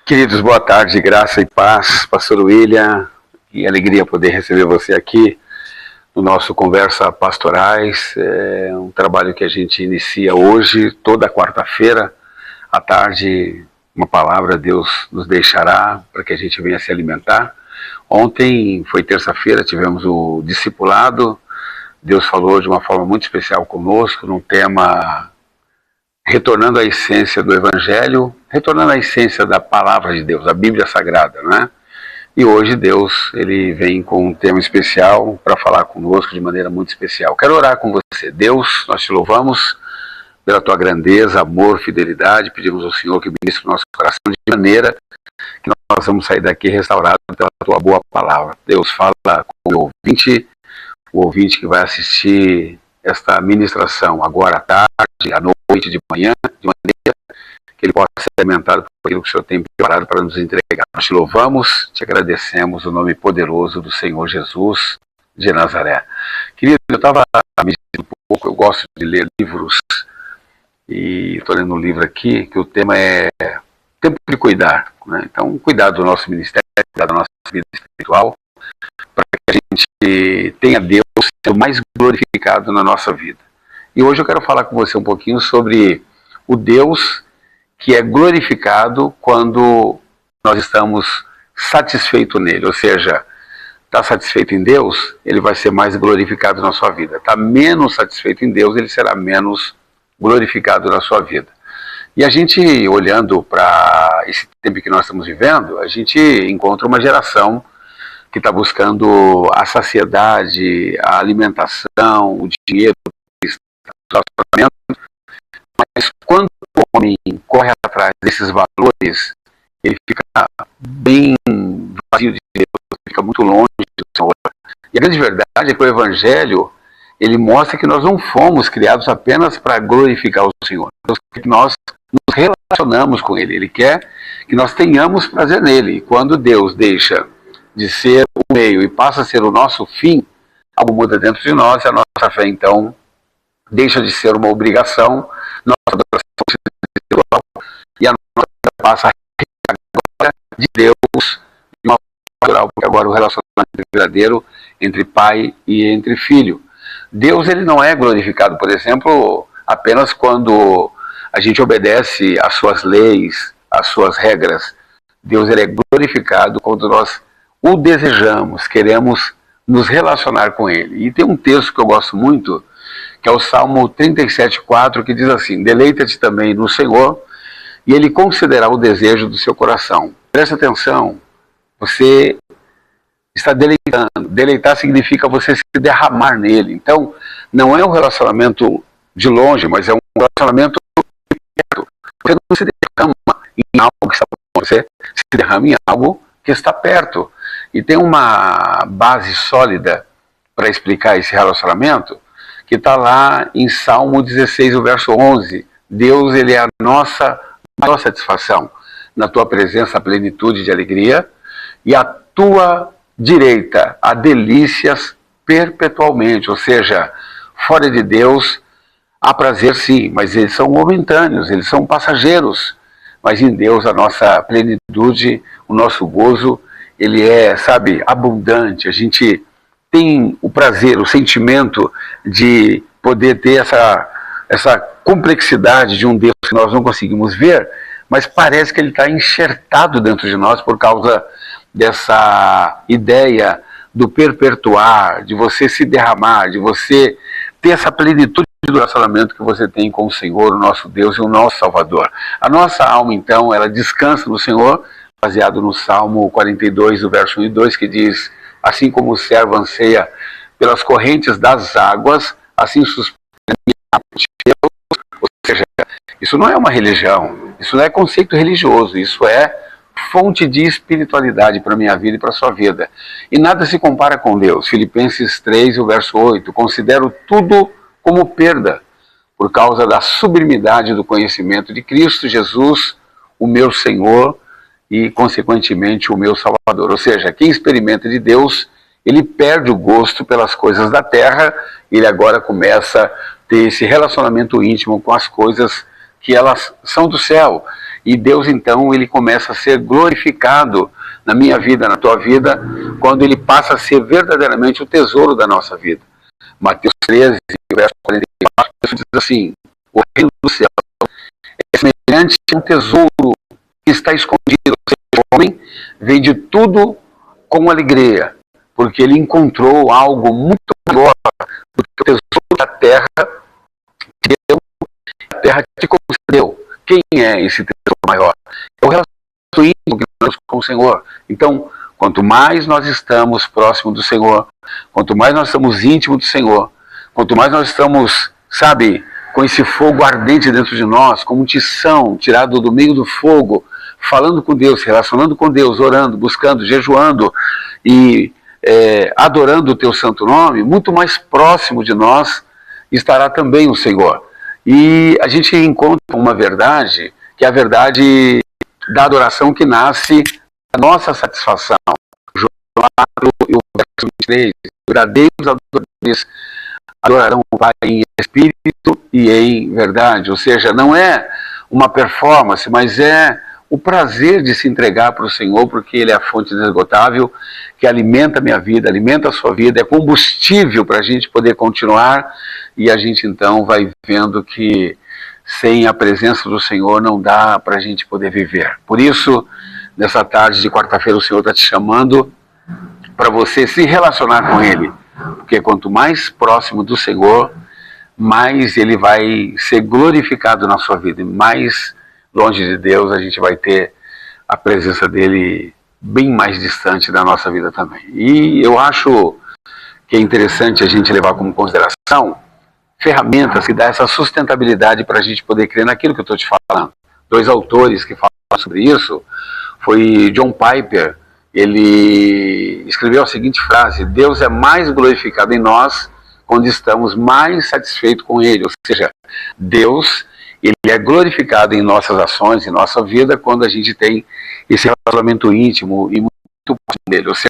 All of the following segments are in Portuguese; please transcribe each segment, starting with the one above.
Queridos, boa tarde, graça e paz. Pastor William, que alegria poder receber você aqui no nosso Conversa Pastorais. É um trabalho que a gente inicia hoje, toda quarta-feira, à tarde, uma palavra Deus nos deixará para que a gente venha se alimentar. Ontem foi terça-feira, tivemos o discipulado. Deus falou de uma forma muito especial conosco, num tema retornando à essência do Evangelho, retornando à essência da Palavra de Deus, a Bíblia Sagrada, né? E hoje Deus, ele vem com um tema especial para falar conosco de maneira muito especial. Quero orar com você. Deus, nós te louvamos pela tua grandeza, amor, fidelidade. Pedimos ao Senhor que ministre o nosso coração de maneira que nós vamos sair daqui restaurados pela tua boa palavra. Deus, fala com o ouvinte que vai assistir esta ministração agora à tarde, à noite, de manhã, de maneira que ele possa ser alimentado por aquilo que o Senhor tem preparado para nos entregar. Nós te louvamos, te agradecemos o nome poderoso do Senhor Jesus de Nazaré. Querido, eu estava meditando um pouco, eu gosto de ler livros, e estou lendo um livro aqui, que o tema é Tempo de Cuidar, né? Então, cuidar do nosso ministério, cuidar da nossa vida espiritual, para que a gente tenha Deus sendo mais glorificado na nossa vida. E hoje eu quero falar com você um pouquinho sobre o Deus que é glorificado quando nós estamos satisfeitos nele. Ou seja, está satisfeito em Deus, ele vai ser mais glorificado na sua vida. Está menos satisfeito em Deus, ele será menos glorificado na sua vida. E a gente, olhando para esse tempo que nós estamos vivendo, a gente encontra uma geração que está buscando a saciedade, a alimentação, o dinheiro, o relacionamento. Mas quando o homem corre atrás desses valores, ele fica bem vazio de Deus, fica muito longe do Senhor. E a grande verdade é que o Evangelho, ele mostra que nós não fomos criados apenas para glorificar o Senhor. Deus quer que nós nos relacionamos com Ele. Ele quer que nós tenhamos prazer nele. E quando Deus deixa de ser o meio e passa a ser o nosso fim, algo muda dentro de nós e a nossa fé, então, deixa de ser uma obrigação, nossa adoração se individual, e a nossa vida passa a glória de Deus de uma forma natural, porque agora o relacionamento é verdadeiro entre pai e entre filho. Deus, ele não é glorificado, por exemplo, apenas quando a gente obedece às suas leis, às suas regras. Deus, ele é glorificado quando nós o desejamos, queremos nos relacionar com ele. E tem um texto que eu gosto muito, que é o Salmo 37,4, que diz assim: deleita-te também no Senhor, e ele concederá o desejo do seu coração. Presta atenção, você está deleitando. Deleitar significa você se derramar nele. Então, não é um relacionamento de longe, mas é um relacionamento de perto. Você não se derrama em algo que está longe, você se derrama em algo que está perto. E tem uma base sólida para explicar esse relacionamento, que está lá em Salmo 16, o verso 11. Deus, ele é a nossa maior satisfação. Na tua presença, a plenitude de alegria, e a tua direita, há delícias perpetualmente. Ou seja, fora de Deus, há prazer sim, mas eles são momentâneos, eles são passageiros. Mas em Deus, a nossa plenitude, o nosso gozo, ele é, sabe, abundante. A gente tem o prazer, o sentimento de poder ter essa complexidade de um Deus que nós não conseguimos ver, mas parece que ele está enxertado dentro de nós por causa dessa ideia do perpetuar, de você se derramar, de você ter essa plenitude do relacionamento que você tem com o Senhor, o nosso Deus e o nosso Salvador. A nossa alma, então, ela descansa no Senhor, baseado no Salmo 42, o verso 1 e 2, que diz: assim como o servo anseia pelas correntes das águas, assim suspira de Deus. Ou seja, isso não é uma religião, isso não é conceito religioso, isso é fonte de espiritualidade para a minha vida e para a sua vida. E nada se compara com Deus. Filipenses 3, o verso 8, considero tudo como perda, por causa da sublimidade do conhecimento de Cristo Jesus, o meu Senhor, e consequentemente o meu Salvador. Ou seja, quem experimenta de Deus, ele perde o gosto pelas coisas da terra, e ele agora começa a ter esse relacionamento íntimo com as coisas que elas são do céu. e Deus então ele começa a ser glorificado na minha vida, na tua vida, quando ele passa a ser verdadeiramente o tesouro da nossa vida. Mateus 13, verso 44, diz assim: o reino do céu é semelhante a um tesouro que está escondido. Ou seja, o homem vende tudo com alegria, porque ele encontrou algo muito maior do que o tesouro da terra que a terra te concedeu. Quem é esse tesouro maior? É o relacionamento íntimo que nós temos com o Senhor. Então, quanto mais nós estamos próximo do Senhor, quanto mais nós estamos íntimos do Senhor, quanto mais nós estamos, sabe, com esse fogo ardente dentro de nós, como um tição tirado do meio do fogo, falando com Deus, relacionando com Deus, orando, buscando, jejuando e adorando o teu santo nome, muito mais próximo de nós estará também o Senhor. E a gente encontra uma verdade, que é a verdade da adoração que nasce da nossa satisfação. João 4, o verso 23, verdadeiros adoradores adorarão o Pai em espírito e em verdade. Ou seja, não é uma performance, mas é o prazer de se entregar para o Senhor, porque Ele é a fonte inesgotável, que alimenta a minha vida, alimenta a sua vida, é combustível para a gente poder continuar, e a gente então vai vendo que sem a presença do Senhor não dá para a gente poder viver. Por isso, nessa tarde de quarta-feira, o Senhor está te chamando para você se relacionar com Ele, porque quanto mais próximo do Senhor, mais Ele vai ser glorificado na sua vida, e mais longe de Deus a gente vai ter a presença dEle bem mais distante da nossa vida também. E eu acho que é interessante a gente levar como consideração ferramentas que dão essa sustentabilidade para a gente poder crer naquilo que eu estou te falando. Dois autores que falam sobre isso foi John Piper. Ele escreveu a seguinte frase: Deus é mais glorificado em nós quando estamos mais satisfeitos com Ele. Ou seja, Deus Ele é glorificado em nossas ações, em nossa vida, quando a gente tem esse relacionamento íntimo e muito próximo dele. Ou seja,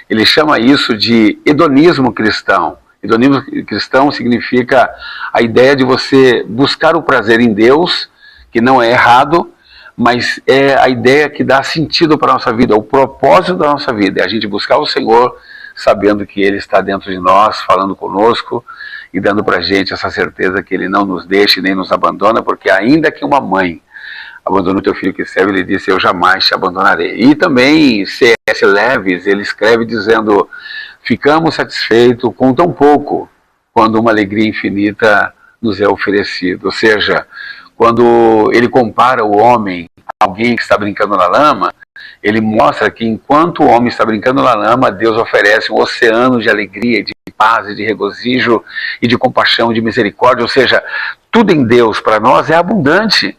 ele chama isso de hedonismo cristão. Hedonismo cristão significa a ideia de você buscar o prazer em Deus, que não é errado, mas é a ideia que dá sentido para a nossa vida, o propósito da nossa vida, é a gente buscar o Senhor, sabendo que Ele está dentro de nós, falando conosco, e dando para a gente essa certeza que Ele não nos deixa e nem nos abandona, porque ainda que uma mãe abandone o teu filho que serve, Ele disse: eu jamais te abandonarei. E também C.S. Lewis, ele escreve dizendo: ficamos satisfeitos com tão pouco, quando uma alegria infinita nos é oferecida. Ou seja, quando ele compara o homem a alguém que está brincando na lama, ele mostra que enquanto o homem está brincando na lama, Deus oferece um oceano de alegria, de paz, de regozijo e de compaixão, de misericórdia. Ou seja, tudo em Deus para nós é abundante,